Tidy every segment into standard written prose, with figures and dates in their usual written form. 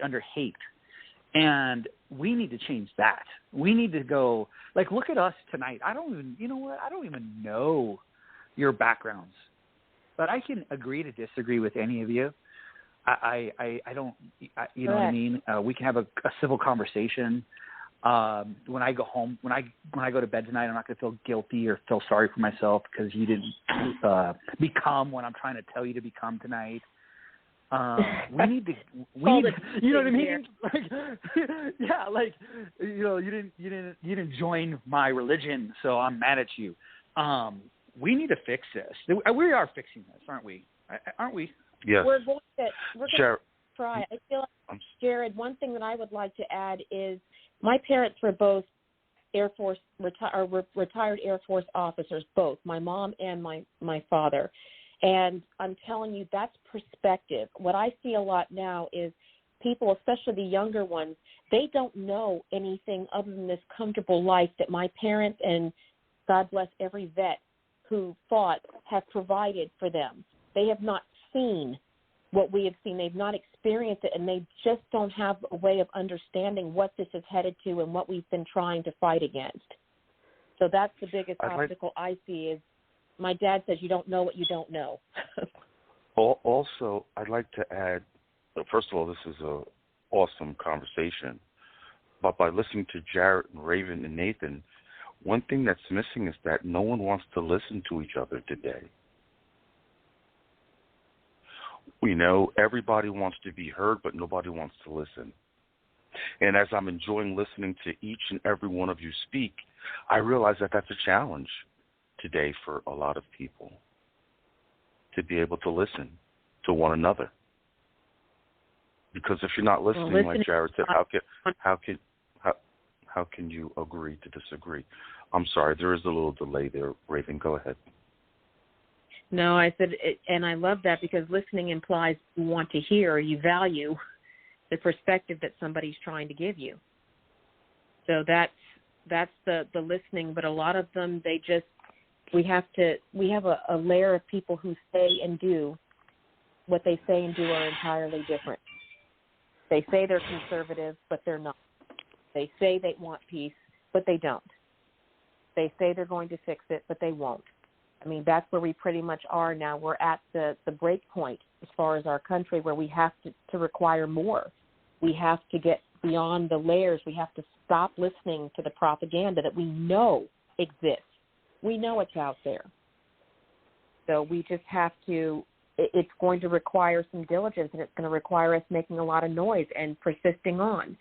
under hate. And we need to change that. We need to go, like, look at us tonight. I don't even know your backgrounds, but I can agree to disagree with any of you. I don't, you know what I mean? We can have a civil conversation. When I go home, when I go to bed tonight, I'm not going to feel guilty or feel sorry for myself because you didn't become what I'm trying to tell you to become tonight. We need to, you know what I mean? Like, yeah, like, you know, you didn't join my religion, so I'm mad at you. We need to fix this. We are fixing this, aren't we? Aren't we? Yes. We're going to try. I feel like, Jarrod, one thing that I would like to add is my parents were both Air Force retired Air Force officers, both my mom and my father. And I'm telling you, that's perspective. What I see a lot now is people, especially the younger ones, they don't know anything other than this comfortable life that my parents and God bless every vet who fought have provided for them. They have not seen what we have seen. They've not experienced it, and they just don't have a way of understanding what this is headed to and what we've been trying to fight against. So that's the biggest obstacle I see is my dad says you don't know what you don't know. Also, I'd like to add, first of all, this is an awesome conversation. But by listening to Jarrod and Raven and Nathan, one thing that's missing is that no one wants to listen to each other today. You know, everybody wants to be heard, but nobody wants to listen. And as I'm enjoying listening to each and every one of you speak, I realize that that's a challenge today for a lot of people, to be able to listen to one another. Because if you're not listening, like Jarrod said, how can you agree to disagree? I'm sorry, there is a little delay there. Raven, go ahead. No, I said, and I love that because listening implies you want to hear, you value the perspective that somebody's trying to give you. So that's the listening, but a lot of them, we have a layer of people who say and do what they say and do are entirely different. They say they're conservative, but they're not. They say they want peace, but they don't. They say they're going to fix it, but they won't. I mean, that's where we pretty much are now. We're at the break point as far as our country where we have to require more. We have to get beyond the layers. We have to stop listening to the propaganda that we know exists. We know it's out there. So we just have to, it's going to require some diligence, and it's going to require us making a lot of noise and persisting on.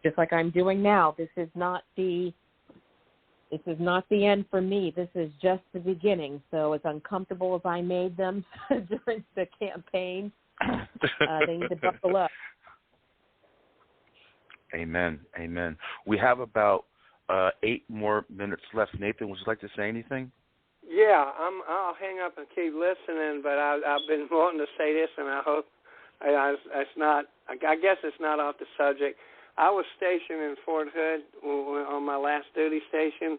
Just like I'm doing now, this is not the end for me. This is just the beginning. So as uncomfortable as I made them during the campaign, they need to buckle up. Amen. Amen. We have about 8 more minutes left. Nathan, would you like to say anything? Yeah, I'll hang up and keep listening, but I've been wanting to say this, and I hope it's not. I guess it's not off the subject. I was stationed in Fort Hood on my last duty station,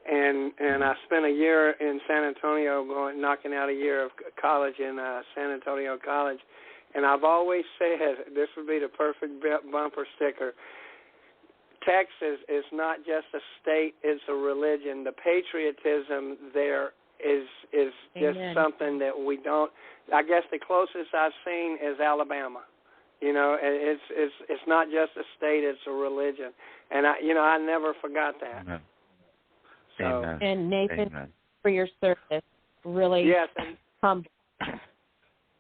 and I spent a year in San Antonio, knocking out a year of college in San Antonio College. And I've always said this would be the perfect bumper sticker. Texas is not just a state; it's a religion. The patriotism there is just something that we don't. I guess the closest I've seen is Alabama. You know, it's not just a state; it's a religion, and I never forgot that. Amen. So, Amen. And Nathan, Amen. for your service, really yes, and humble.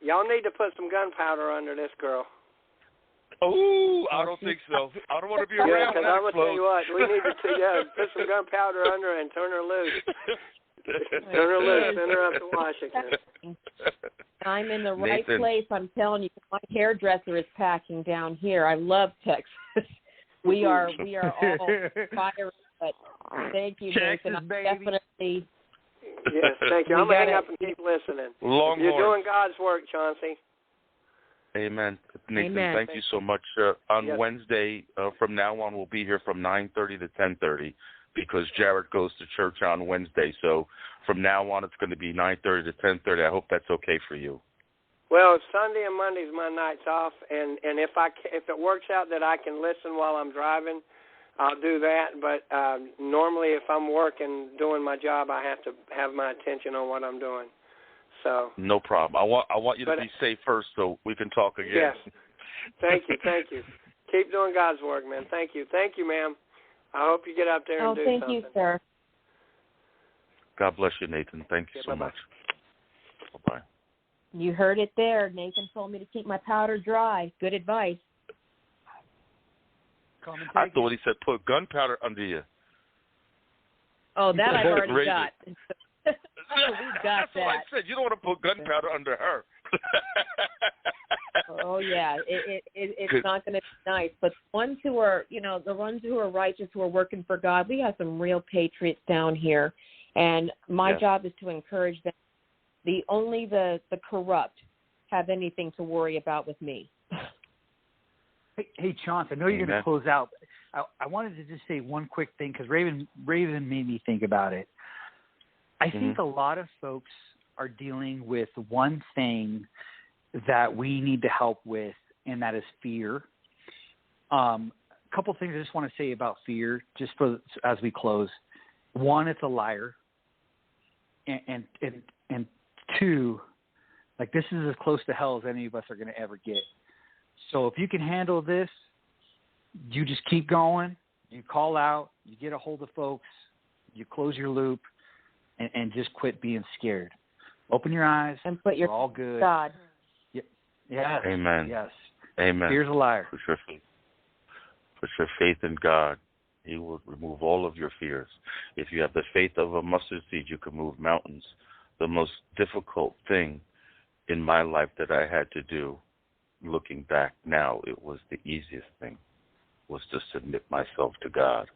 Y'all need to put some gunpowder under this girl. Oh, I don't think so. I don't want to be around. Yeah, because I'm gonna tell you what, we need to put some gunpowder under her and turn her loose. Turn her loose. Send her up to Washington. I'm in the right place. I'm telling you, my hairdresser is packing down here. I love Texas. We are all fire. But thank you, Texas, Nathan. baby. Definitely. Yes, thank you. I'm going to hang up and keep listening. You're doing God's work, Chauncey. Amen. Nathan, Amen. thank you so much. On Wednesday, from now on, we'll be here from 9:30 to 10:30 because Jarrod goes to church on Wednesday. So from now on, it's going to be 9:30 to 10:30. I hope that's okay for you. Well, Sunday and Monday's my nights off, and if it works out that I can listen while I'm driving, I'll do that. But normally, if I'm working, doing my job, I have to have my attention on what I'm doing. So no problem. I want you to be safe first, so we can talk again. Yes. Thank you. Keep doing God's work, man. Thank you, ma'am. I hope you get out there and do something. Oh, thank you, sir. God bless you, Nathan. Thank you so much. Bye-bye. You heard it there. Nathan told me to keep my powder dry. Good advice. I thought he said put gunpowder under you. Oh, that I've already got. We've got That's that. what I said. You don't want to put gunpowder under her. Oh yeah, it's not going to be nice. But the ones who are, the ones who are righteous, who are working for God, we have some real patriots down here, and my job is to encourage them. Only the corrupt have anything to worry about with me. Hey, Chauncey, I know you're going to close out. I wanted to just say one quick thing because Raven made me think about it. I think a lot of folks are dealing with one thing that we need to help with, and that is fear. A couple things I just want to say about fear, just as we close. One, it's a liar, and two, like this is as close to hell as any of us are going to ever get. So if you can handle this, you just keep going. You call out. You get a hold of folks. You close your loop, and just quit being scared. Open your eyes. And put your all good. God. Yes. Amen. Yes. Amen. Fear's a liar. Put your faith in God. He will remove all of your fears. If you have the faith of a mustard seed, you can move mountains. The most difficult thing in my life that I had to do, looking back now, it was the easiest thing, was to submit myself to God.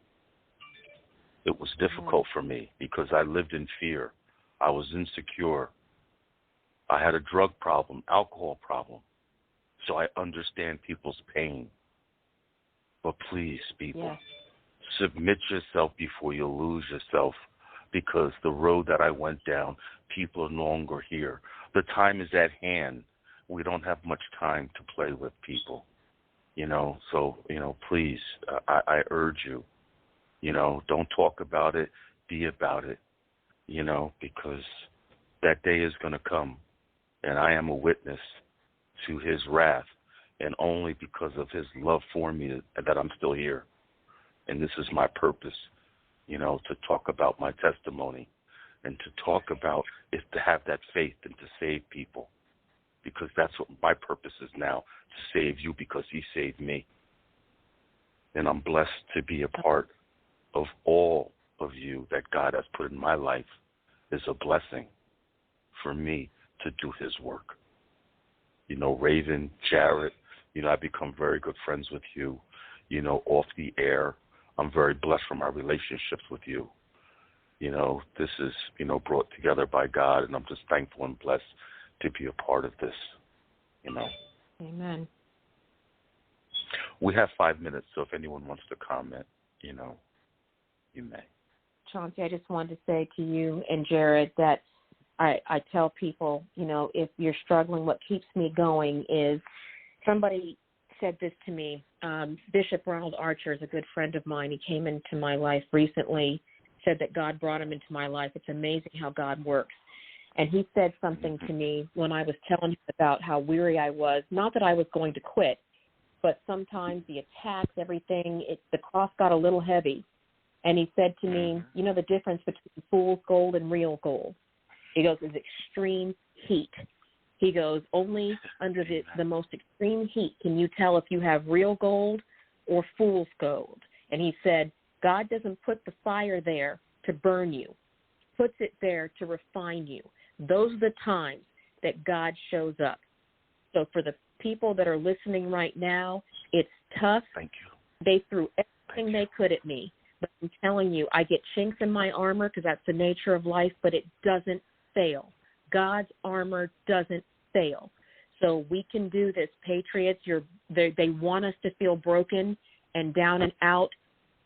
It was difficult for me because I lived in fear. I was insecure. I had a drug problem, alcohol problem. So I understand people's pain. But please, people, submit yourself before you lose yourself, because the road that I went down, people are no longer here. The time is at hand. We don't have much time to play with people, So, please, I urge you, don't talk about it, be about it, because that day is going to come, and I am a witness to his wrath, and only because of his love for me that I'm still here. And this is my purpose, to talk about my testimony and to talk about is to have that faith and to save people, because that's what my purpose is now, to save you because he saved me. And I'm blessed to be a part of all of you that God has put in my life. Is a blessing for me to do his work. Raven, Jarrod, I've become very good friends with you, off the air. I'm very blessed for my relationships with you. This is, brought together by God, and I'm just thankful and blessed to be a part of this, Amen. We have 5 minutes, so if anyone wants to comment, you may. Chauncey, I just wanted to say to you and Jarrod that I tell people, if you're struggling, what keeps me going is, somebody said this to me. Bishop Ronald Archer is a good friend of mine. He came into my life recently, said that God brought him into my life. It's amazing how God works. And he said something to me when I was telling him about how weary I was. Not that I was going to quit, but sometimes the attacks, everything, the cross got a little heavy. And he said to me, the difference between fool's gold and real gold. He goes, is extreme heat. He goes, only under the most extreme heat can you tell if you have real gold or fool's gold. And he said, God doesn't put the fire there to burn you. He puts it there to refine you. Those are the times that God shows up. So for the people that are listening right now, it's tough. Thank you. They threw everything they could at me. But I'm telling you, I get chinks in my armor because that's the nature of life, but it doesn't fail. God's armor doesn't fail. So we can do this. Patriots, they want us to feel broken and down and out.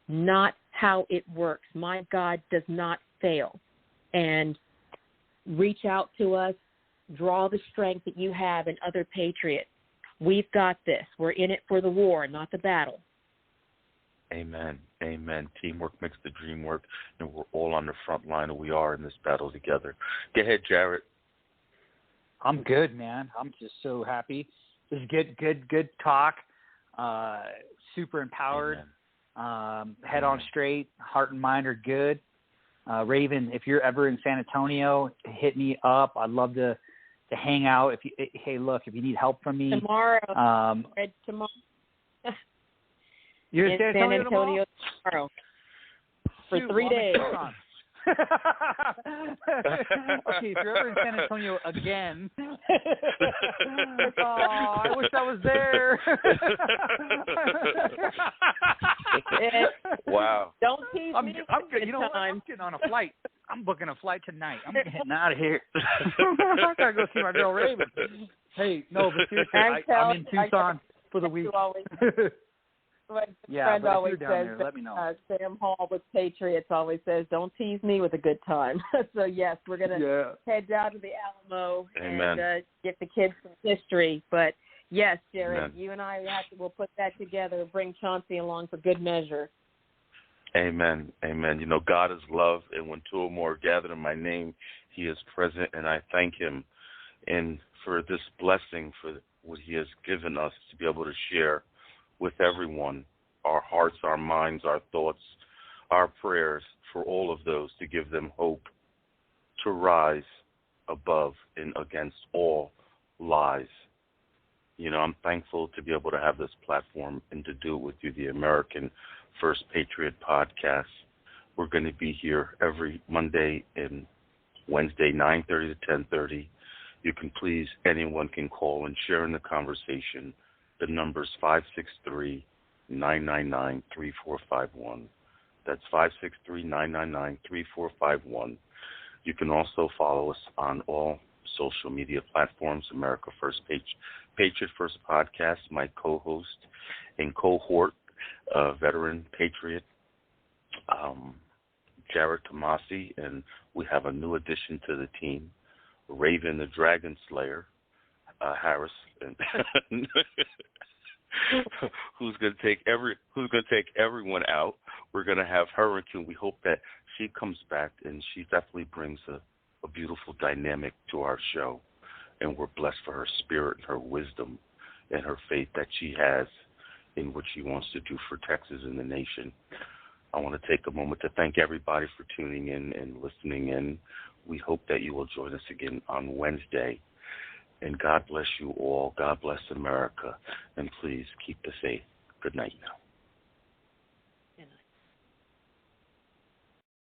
Not how it works. My God does not fail. And reach out to us. draw the strength that you have in other patriots. We've got this. We're in it for the war, not the battle. Amen. Amen. Teamwork makes the dream work, and we're all on the front line, and we are in this battle together. Go ahead, Jarrod. I'm good, man. I'm just so happy. This is good talk. Super empowered. Head on straight. Heart and mind are good. Raven, if you're ever in San Antonio, hit me up. I'd love to hang out. If you need help from me tomorrow. Tomorrow. You're in San Antonio tomorrow for 3 days. Okay, if you're ever in San Antonio again, I wish I was there. Wow. Don't tease me. I'm getting on a flight. I'm booking a flight tonight. I'm getting out of here. I gotta go see my girl Raven. Hey, no, but seriously, I'm in Tucson for the week. My yeah, friend always says, there, let me know. Sam Hall with Patriots always says, don't tease me with a good time. So, yes, we're going to head down to the Alamo and get the kids some history. But, yes, Jarrod, you and I we'll put that together, bring Chauncey along for good measure. Amen. Amen. You know, God is love, and when two or more are gathered in my name, he is present, and I thank him and for this blessing, for what he has given us to be able to share with everyone, our hearts, our minds, our thoughts, our prayers, for all of those, to give them hope to rise above and against all lies. You know, I'm thankful to be able to have this platform and to do it with you, the American First Patriot Podcast. We're going to be here every Monday and Wednesday, 9:30 to 10:30. You can anyone can call and share in the conversation. The number's 563-999-3451. That's 563-999-3451. You can also follow us on all social media platforms, America First Patriot First Podcast, my co-host and cohort, veteran patriot, Jarrod Tomassi, and we have a new addition to the team, Raven the Dragon Slayer, Harris, and who's going to take everyone out. We're going to have Hurricane. We hope that she comes back, and she definitely brings a beautiful dynamic to our show, and we're blessed for her spirit, her wisdom, and her faith that she has in what she wants to do for Texas and the nation. I want to take a moment to thank everybody for tuning in and listening in. We hope that you will join us again on Wednesday. And God bless you all. God bless America. And please keep the faith. Good night now.